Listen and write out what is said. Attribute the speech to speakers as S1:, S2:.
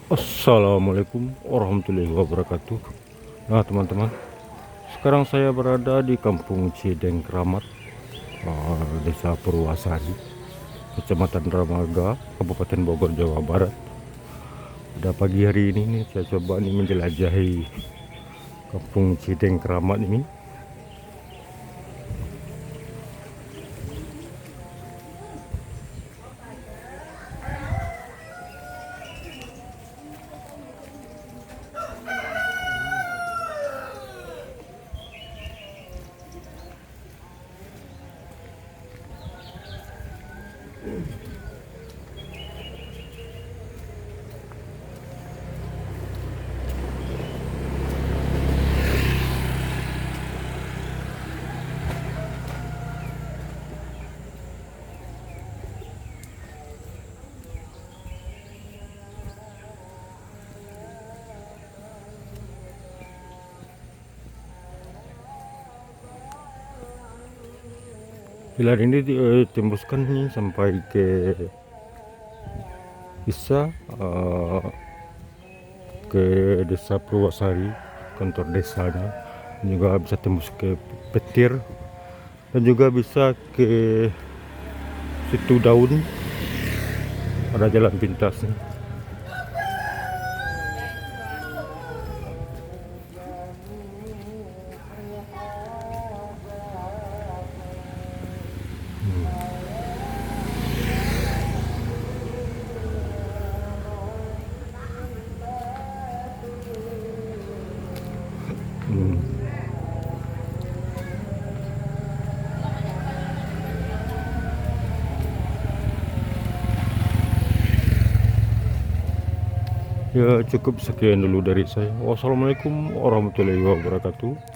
S1: Assalamualaikum warahmatullahi wabarakatuh. Nah teman-teman, sekarang saya berada di Kampung Cideng Kramat, Desa Purwasari, Kecamatan Dramaga, Kabupaten Bogor, Jawa Barat. Pada pagi hari ini nih, saya coba nih menjelajahi Kampung Cideng Kramat ini. Pilar ini ditembuskan nih sampai ke bisa ke Desa Purwasari, kantor desanya. Juga bisa tembus ke petir dan juga bisa ke situ daun, ada jalan pintasnya. Ya cukup sekian dulu dari saya. Wassalamualaikum warahmatullahi wabarakatuh.